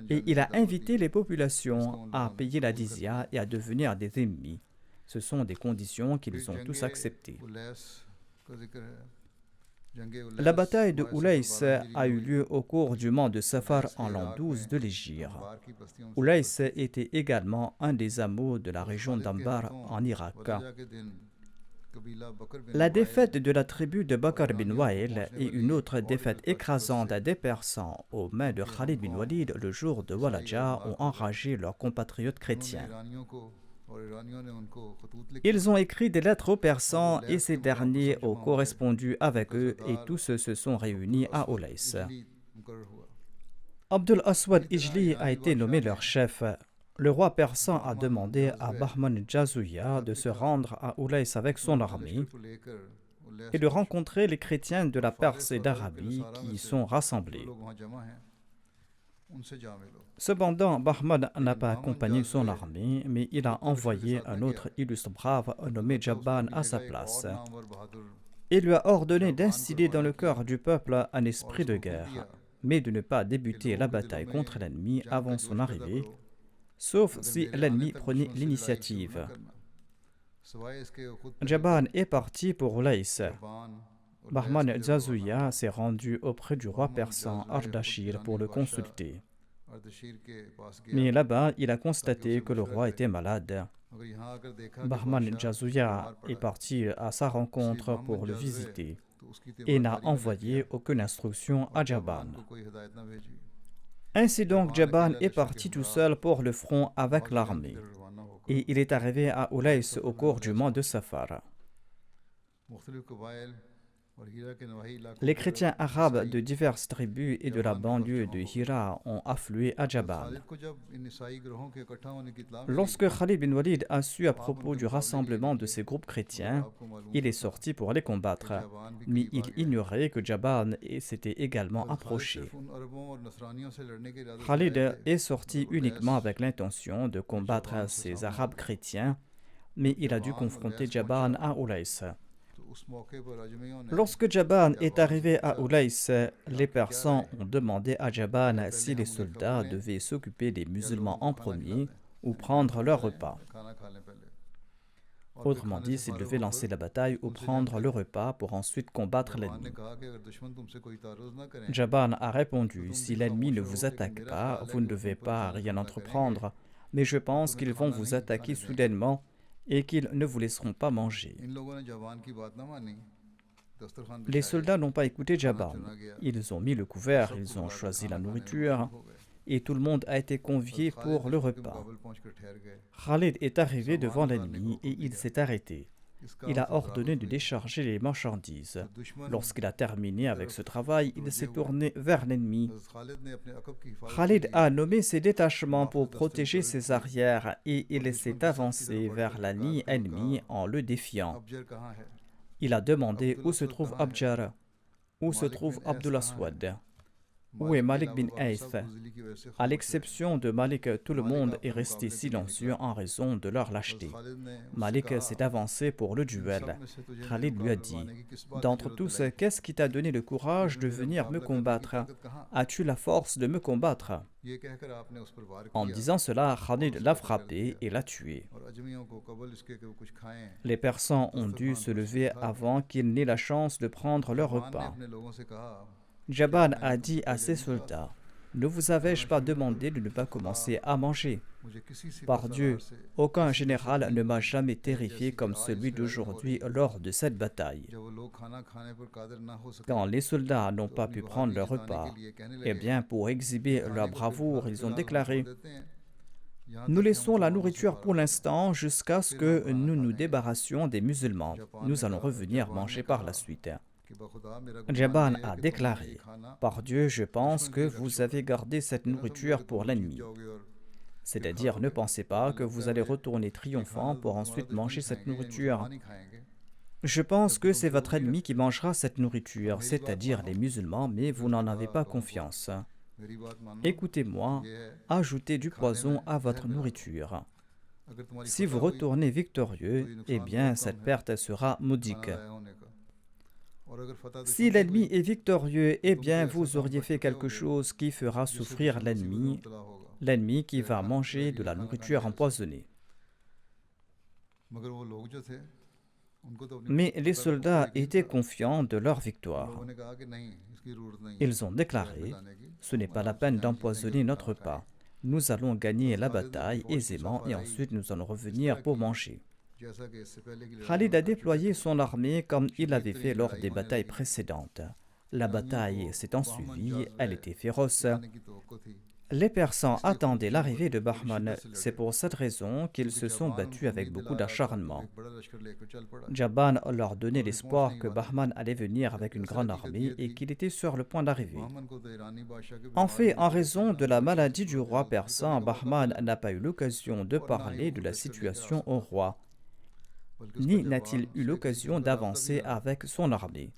B: et il a invité les populations à payer la jizya et à devenir des ennemis. Ce sont des conditions qu'ils ont tous acceptées. La bataille de Oulays a eu lieu au cours du mois de Safar en l'an 12 de l'Hégire. Oulays était également un des hameaux de la région d'Ambar en Irak. La défaite de la tribu de Bakr bin Wa'il et une autre défaite écrasante des Persans aux mains de Khalid bin Walid le jour de Walaja ont enragé leurs compatriotes chrétiens. Ils ont écrit des lettres aux Persans et ces derniers ont correspondu avec eux et tous se sont réunis à Oulaïs. Abdul Aswad Ijli a été nommé leur chef. Le roi persan a demandé à Bahman Jazouya de se rendre à Oulaïs avec son armée et de rencontrer les chrétiens de la Perse et d'Arabie qui y sont rassemblés. Cependant, Bahman n'a pas accompagné son armée, mais il a envoyé un autre illustre brave nommé Jabban à sa place et lui a ordonné d'instiller dans le cœur du peuple un esprit de guerre, mais de ne pas débuter la bataille contre l'ennemi avant son arrivée, sauf si l'ennemi prenait l'initiative. Jabban est parti pour Oulaïs. Bahman Jazouya s'est rendu auprès du roi persan Ardashir pour le consulter. Mais là-bas, il a constaté que le roi était malade. Bahman Jazouya est parti à sa rencontre pour le visiter et n'a envoyé aucune instruction à Jabban. Ainsi donc, Jabban est parti tout seul pour le front avec l'armée et il est arrivé à Oulaïs au cours du mois de Safar. Les chrétiens arabes de diverses tribus et de la banlieue de Hira ont afflué à Jabban. Lorsque Khalid bin Walid a su à propos du rassemblement de ces groupes chrétiens, il est sorti pour les combattre, mais il ignorait que Jabban s'était également approché. Khalid est sorti uniquement avec l'intention de combattre ces Arabes chrétiens, mais il a dû confronter Jabban à Oulaïs. Lorsque Jabban est arrivé à Oulaïs, les Persans ont demandé à Jabban si les soldats devaient s'occuper des musulmans en premier ou prendre leur repas. Autrement dit, s'ils devaient lancer la bataille ou prendre le repas pour ensuite combattre l'ennemi. Jabban a répondu: si l'ennemi ne vous attaque pas, vous ne devez pas rien entreprendre, mais je pense qu'ils vont vous attaquer soudainement et qu'ils ne vous laisseront pas manger. Les soldats n'ont pas écouté Jabban. Ils ont mis le couvert, ils ont choisi la nourriture, et tout le monde a été convié pour le repas. Khalid est arrivé devant l'ennemi et il s'est arrêté. Il a ordonné de décharger les marchandises. Lorsqu'il a terminé avec ce travail, il s'est tourné vers l'ennemi. Khalid a nommé ses détachements pour protéger ses arrières et il s'est avancé vers la ligne ennemie en le défiant. Il a demandé où se trouve Abjar, où se trouve Abdul Aswad, où est Malik bin Aïth. À l'exception de Malik, tout le monde est resté silencieux en raison de leur lâcheté. Malik s'est avancé pour le duel. Khalid lui a dit: d'entre tous, qu'est-ce qui t'a donné le courage de venir me combattre? As-tu la force de me combattre? En disant cela, Khalid l'a frappé et l'a tué. Les Persans ont dû se lever avant qu'ils n'aient la chance de prendre leur repas. Jabban a dit à ses soldats: ne vous avais-je pas demandé de ne pas commencer à manger? Par Dieu, aucun général ne m'a jamais terrifié comme celui d'aujourd'hui lors de cette bataille. Quand les soldats n'ont pas pu prendre leur repas, eh bien, pour exhiber leur bravoure, ils ont déclaré: nous laissons la nourriture pour l'instant jusqu'à ce que nous nous débarrassions des musulmans. Nous allons revenir manger par la suite. Jabban a déclaré: par Dieu, je pense que vous avez gardé cette nourriture pour l'ennemi. C'est-à-dire, ne pensez pas que vous allez retourner triomphant pour ensuite manger cette nourriture. Je pense que c'est votre ennemi qui mangera cette nourriture, c'est-à-dire les musulmans, mais vous n'en avez pas confiance. Écoutez-moi, ajoutez du poison à votre nourriture. Si vous retournez victorieux, eh bien, cette perte sera modique. Si l'ennemi est victorieux, eh bien, vous auriez fait quelque chose qui fera souffrir l'ennemi qui va manger de la nourriture empoisonnée. Mais les soldats étaient confiants de leur victoire. Ils ont déclaré: ce n'est pas la peine d'empoisonner notre repas. Nous allons gagner la bataille aisément et ensuite nous allons revenir pour manger. Khalid a déployé son armée comme il l'avait fait lors des batailles précédentes. La bataille s'étant suivie, elle était féroce. Les Persans attendaient l'arrivée de Bahman. C'est pour cette raison qu'ils se sont battus avec beaucoup d'acharnement. Jaban leur donnait l'espoir que Bahman allait venir avec une grande armée et qu'il était sur le point d'arriver. En fait, en raison de la maladie du roi persan, Bahman n'a pas eu l'occasion de parler de la situation au roi, ni n'a-t-il eu l'occasion d'avancer avec son armée.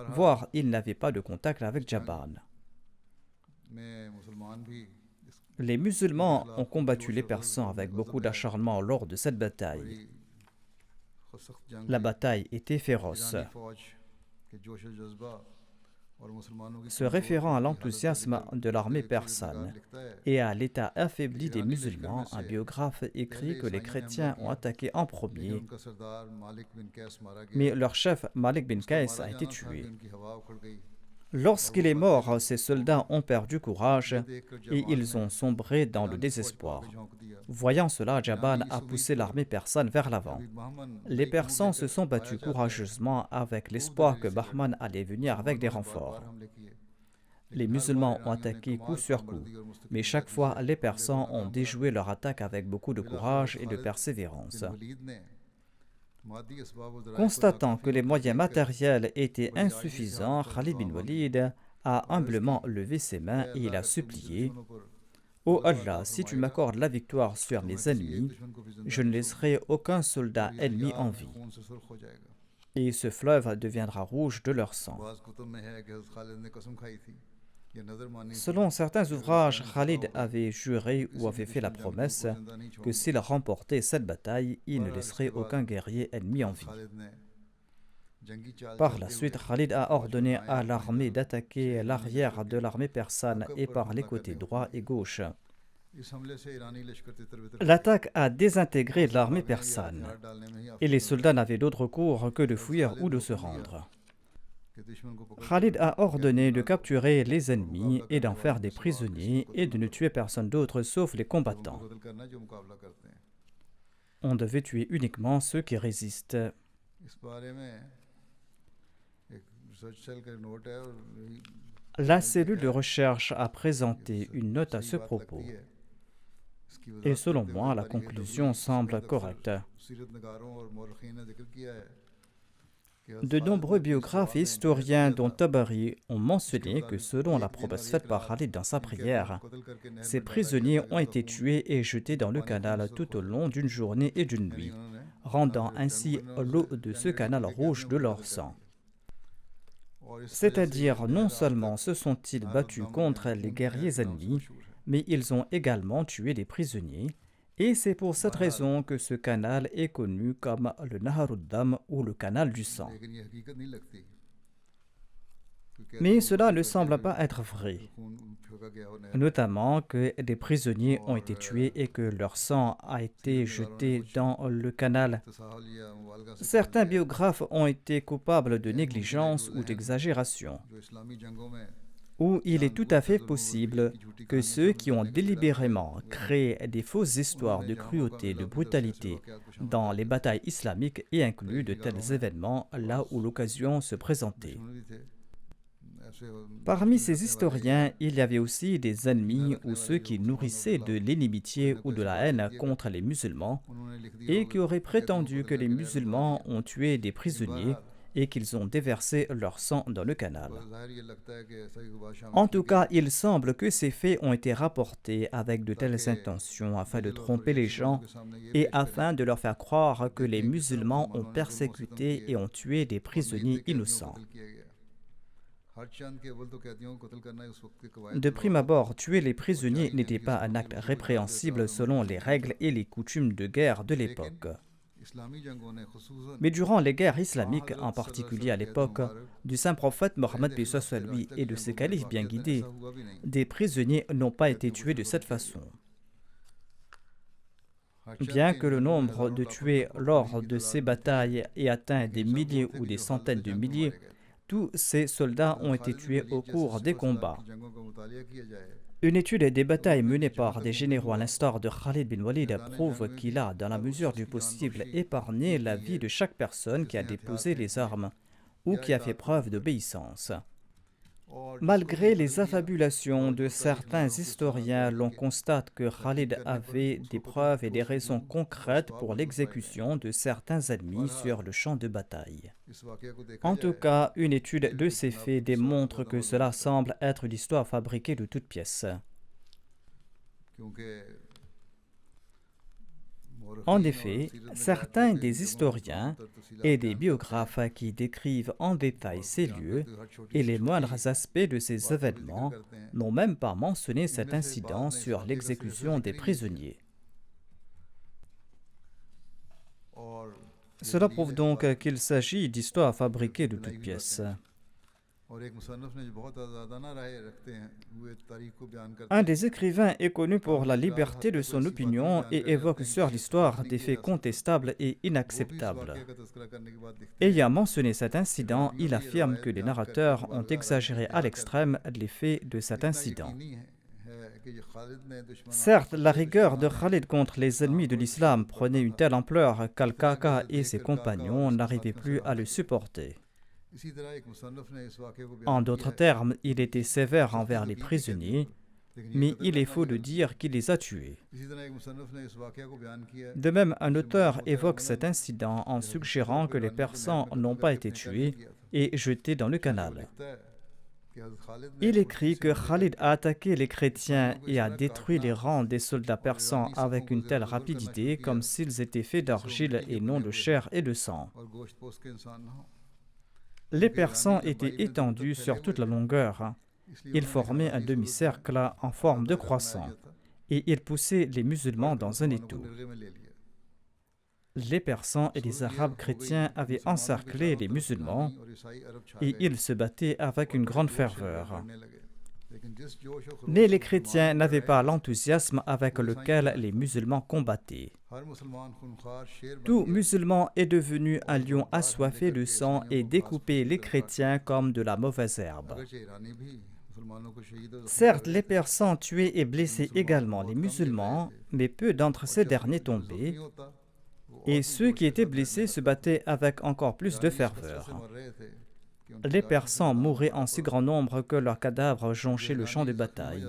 B: Voire, il n'avait pas de contact avec Jaban. Les musulmans ont combattu les Persans avec beaucoup d'acharnement lors de cette bataille. La bataille était féroce. Se référant à l'enthousiasme de l'armée persane et à l'état affaibli des musulmans, un biographe écrit que les chrétiens ont attaqué en premier, mais leur chef Malik bin Qais a été tué. Lorsqu'il est mort, ses soldats ont perdu courage et ils ont sombré dans le désespoir. Voyant cela, Jaban a poussé l'armée persane vers l'avant. Les Persans se sont battus courageusement avec l'espoir que Bahman allait venir avec des renforts. Les musulmans ont attaqué coup sur coup, mais chaque fois, les Persans ont déjoué leur attaque avec beaucoup de courage et de persévérance. Constatant que les moyens matériels étaient insuffisants, Khalid bin Walid a humblement levé ses mains et il a supplié « Ô Allah, si tu m'accordes la victoire sur mes ennemis, je ne laisserai aucun soldat ennemi en vie. Et ce fleuve deviendra rouge de leur sang. » Selon certains ouvrages, Khalid avait juré ou avait fait la promesse que s'il remportait cette bataille, il ne laisserait aucun guerrier ennemi en vie. Par la suite, Khalid a ordonné à l'armée d'attaquer l'arrière de l'armée persane et par les côtés droit et gauche. L'attaque a désintégré l'armée persane et les soldats n'avaient d'autre recours que de fuir ou de se rendre. Khalid a ordonné de capturer les ennemis et d'en faire des prisonniers et de ne tuer personne d'autre sauf les combattants. On devait tuer uniquement ceux qui résistent. La cellule de recherche a présenté une note à ce propos. Et selon moi, la conclusion semble correcte. De nombreux biographes et historiens, dont Tabari, ont mentionné que selon la promesse faite par Khalid dans sa prière, ces prisonniers ont été tués et jetés dans le canal tout au long d'une journée et d'une nuit, rendant ainsi l'eau de ce canal rouge de leur sang. C'est-à-dire, non seulement se sont-ils battus contre les guerriers ennemis, mais ils ont également tué des prisonniers, et c'est pour cette raison que ce canal est connu comme le Naharuddam ou le canal du sang. Mais cela ne semble pas être vrai, notamment que des prisonniers ont été tués et que leur sang a été jeté dans le canal. Certains biographes ont été coupables de négligence ou d'exagération, où il est tout à fait possible que ceux qui ont délibérément créé des fausses histoires de cruauté, de brutalité dans les batailles islamiques aient inclus de tels événements là où l'occasion se présentait. Parmi ces historiens, il y avait aussi des ennemis ou ceux qui nourrissaient de l'inimitié ou de la haine contre les musulmans et qui auraient prétendu que les musulmans ont tué des prisonniers et qu'ils ont déversé leur sang dans le canal. En tout cas, il semble que ces faits ont été rapportés avec de telles intentions afin de tromper les gens et afin de leur faire croire que les musulmans ont persécuté et ont tué des prisonniers innocents. De prime abord, tuer les prisonniers n'était pas un acte répréhensible selon les règles et les coutumes de guerre de l'époque. Mais durant les guerres islamiques, en particulier à l'époque du saint prophète Mohammed lui et de ses califes bien guidés, des prisonniers n'ont pas été tués de cette façon. Bien que le nombre de tués lors de ces batailles ait atteint des milliers ou des centaines de milliers, tous ces soldats ont été tués au cours des combats. Une étude des batailles menées par des généraux à l'instar de Khalid bin Walid prouve qu'il a, dans la mesure du possible, épargné la vie de chaque personne qui a déposé les armes ou qui a fait preuve d'obéissance. Malgré les affabulations de certains historiens, l'on constate que Khalid avait des preuves et des raisons concrètes pour l'exécution de certains ennemis sur le champ de bataille. En tout cas, une étude de ces faits démontre que cela semble être une histoire fabriquée de toutes pièces. En effet, certains des historiens et des biographes qui décrivent en détail ces lieux et les moindres aspects de ces événements n'ont même pas mentionné cet incident sur l'exécution des prisonniers. Cela prouve donc qu'il s'agit d'histoires fabriquées de toutes pièces. Un des écrivains est connu pour la liberté de son opinion et évoque sur l'histoire des faits contestables et inacceptables. Ayant mentionné cet incident, il affirme que les narrateurs ont exagéré à l'extrême les faits de cet incident. Certes, la rigueur de Khalid contre les ennemis de l'islam prenait une telle ampleur qu'Al-Qaqa et ses compagnons n'arrivaient plus à le supporter. En d'autres termes, il était sévère envers les prisonniers, mais il est faux de dire qu'il les a tués. De même, un auteur évoque cet incident en suggérant que les Persans n'ont pas été tués et jetés dans le canal. Il écrit que Khalid a attaqué les chrétiens et a détruit les rangs des soldats persans avec une telle rapidité comme s'ils étaient faits d'argile et non de chair et de sang. Les Persans étaient étendus sur toute la longueur. Ils formaient un demi-cercle en forme de croissant et ils poussaient les musulmans dans un étau. Les Persans et les Arabes chrétiens avaient encerclé les musulmans et ils se battaient avec une grande ferveur. Mais les chrétiens n'avaient pas l'enthousiasme avec lequel les musulmans combattaient. Tout musulman est devenu un lion assoiffé de sang et découpait les chrétiens comme de la mauvaise herbe. Certes, les Persans tuaient et blessaient également les musulmans, mais peu d'entre ces derniers tombaient, et ceux qui étaient blessés se battaient avec encore plus de ferveur. Les Persans mouraient en si grand nombre que leurs cadavres jonchaient le champ de bataille,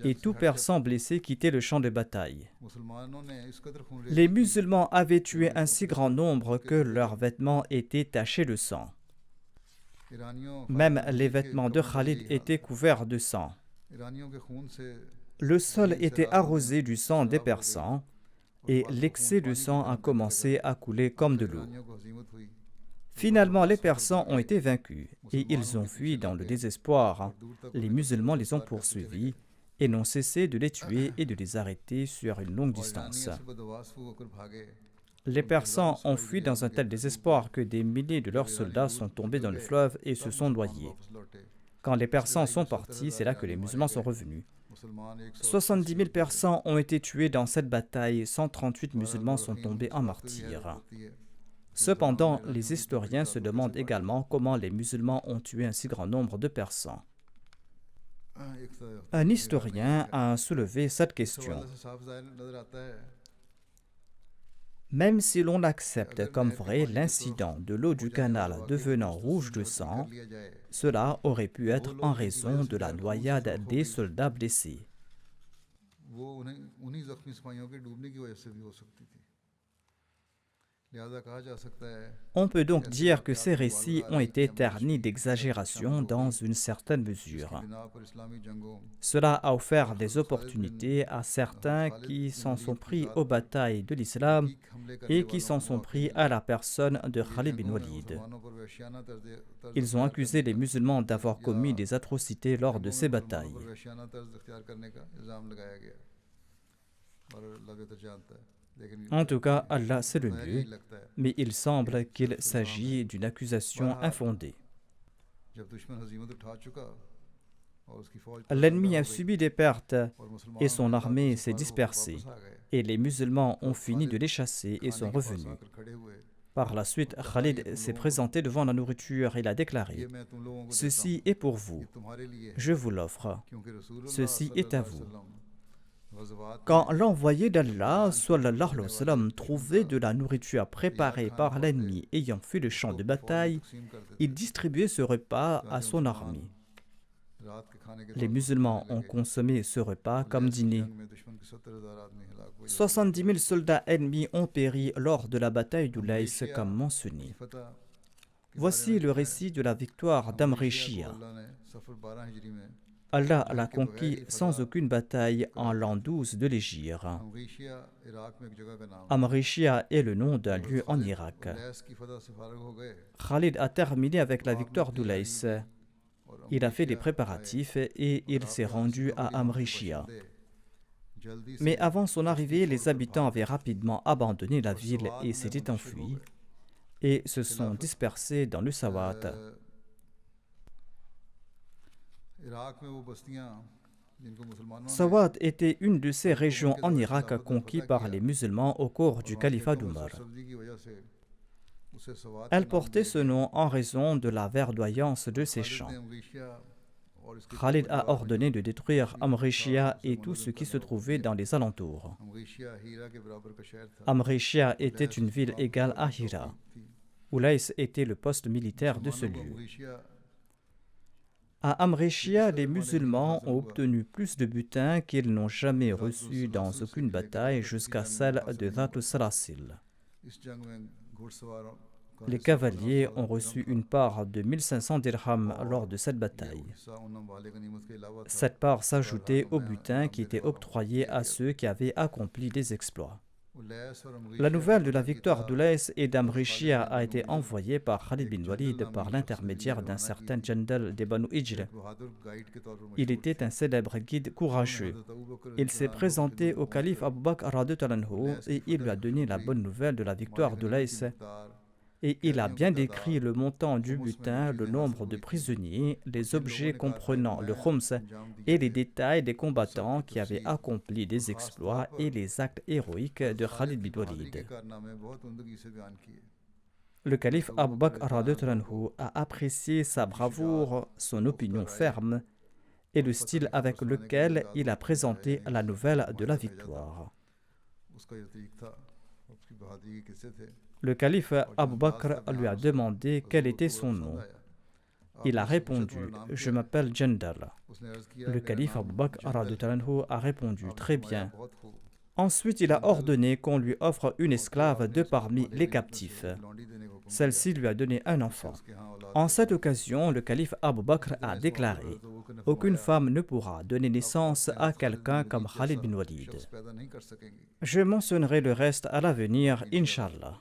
B: et tout Persan blessé quittait le champ de bataille. Les musulmans avaient tué un si grand nombre que leurs vêtements étaient tachés de sang. Même les vêtements de Khalid étaient couverts de sang. Le sol était arrosé du sang des Persans, et l'excès de sang a commencé à couler comme de l'eau. Finalement, les Persans ont été vaincus et ils ont fui dans le désespoir. Les musulmans les ont poursuivis et n'ont cessé de les tuer et de les arrêter sur une longue distance. Les Persans ont fui dans un tel désespoir que des milliers de leurs soldats sont tombés dans le fleuve et se sont noyés. Quand les Persans sont partis, c'est là que les musulmans sont revenus. 70 000 Persans ont été tués dans cette bataille, 138 musulmans sont tombés en martyrs. Cependant, les historiens se demandent également comment les musulmans ont tué un si grand nombre de Persans. Un historien a soulevé cette question. Même si l'on accepte comme vrai l'incident de l'eau du canal devenant rouge de sang, cela aurait pu être en raison de la noyade des soldats blessés. On peut donc dire que ces récits ont été ternis d'exagération dans une certaine mesure. Cela a offert des opportunités à certains qui s'en sont pris aux batailles de l'islam et qui s'en sont pris à la personne de Khalid bin Walid. Ils ont accusé les musulmans d'avoir commis des atrocités lors de ces batailles. En tout cas, Allah sait le mieux, mais il semble qu'il s'agit d'une accusation infondée. L'ennemi a subi des pertes et son armée s'est dispersée, et les musulmans ont fini de les chasser et sont revenus. Par la suite, Khalid s'est présenté devant la nourriture et il a déclaré « Ceci est pour vous, je vous l'offre, ceci est à vous. » Quand l'envoyé d'Allah, sallallahu alayhi wa sallam, trouvait de la nourriture préparée par l'ennemi ayant fui le champ de bataille, il distribuait ce repas à son armée. Les musulmans ont consommé ce repas comme dîner. 70 000 soldats ennemis ont péri lors de la bataille d'Ulays comme mentionné. Voici le récit de la victoire d'Amrishia. Allah l'a conquis sans aucune bataille en l'an 12 de l'Hégire. Amrishia est le nom d'un lieu en Irak. Khalid a terminé avec la victoire d'Ulays. Il a fait des préparatifs et il s'est rendu à Amrishia. Mais avant son arrivée, les habitants avaient rapidement abandonné la ville et s'étaient enfuis et se sont dispersés dans le Sawat. Sawat était une de ces régions en Irak conquises par les musulmans au cours du califat d'Omar. Elle portait ce nom en raison de la verdoyance de ses champs. Khalid a ordonné de détruire Amrishia et tout ce qui se trouvait dans les alentours. Amrishia était une ville égale à Hira. Ulays était le poste militaire de ce lieu. À Amrishia, les musulmans ont obtenu plus de butin qu'ils n'ont jamais reçu dans aucune bataille jusqu'à celle de Dhat al-Salasil. Les cavaliers ont reçu une part de 1500 dirhams lors de cette bataille. Cette part s'ajoutait au butin qui était octroyé à ceux qui avaient accompli des exploits. La nouvelle de la victoire d'Ulays et d'Amrishia a été envoyée par Khalid bin Walid par l'intermédiaire d'un certain Jandal de Banu Ijl. Il était un célèbre guide courageux. Il s'est présenté au calife Abu Bakr et il lui a donné la bonne nouvelle de la victoire d'Ulays. Et il a bien décrit le montant du butin, le nombre de prisonniers, les objets comprenant le khums et les détails des combattants qui avaient accompli des exploits et les actes héroïques de Khalid bin Walid. Le calife Abu Bakr a apprécié sa bravoure, son opinion ferme et le style avec lequel il a présenté la nouvelle de la victoire. Le calife Abu Bakr lui a demandé quel était son nom. Il a répondu « Je m'appelle Jandal ». Le calife Abu Bakr a répondu « Très bien ». Ensuite, il a ordonné qu'on lui offre une esclave de parmi les captifs. Celle-ci lui a donné un enfant. En cette occasion, le calife Abu Bakr a déclaré « Aucune femme ne pourra donner naissance à quelqu'un comme Khalid bin Walid ». Je mentionnerai le reste à l'avenir, Inch'Allah.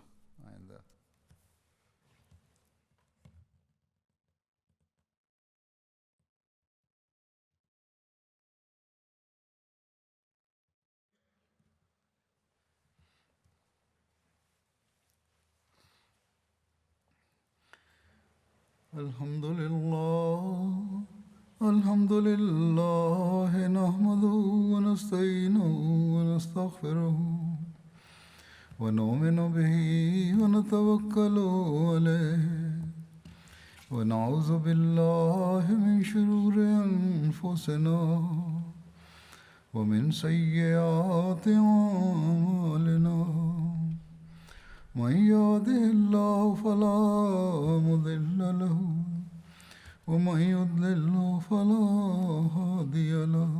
A: الحمد لله نحمده ونستعينه ونستغفره ونؤمن به ونتوكل عليه ونعوذ بالله من شرور أنفسنا ومن سيئات أعمالنا من يهده الله فلا مضل له ومن يضلل فلا هادي له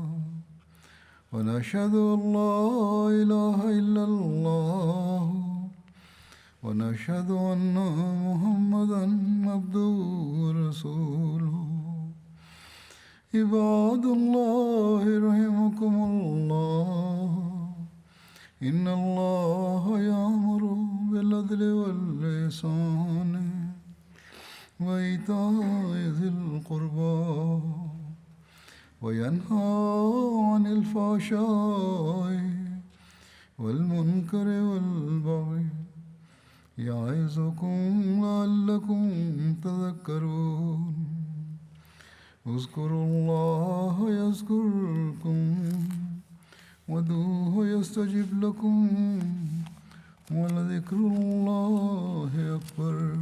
A: ونشهد أن لا إله إلا الله ونشهد أن محمدا عبده ورسوله عباد الله رحمكم الله إن الله يأمر بالعدل والإحسان وإيتاء ذي القربى وينهى عن الفحشاء والمنكر والبغي يعظكم لعلكم تذكرون اذكروا الله يذكركم وادعوه يستجب لكم ولذكر الله أكبر.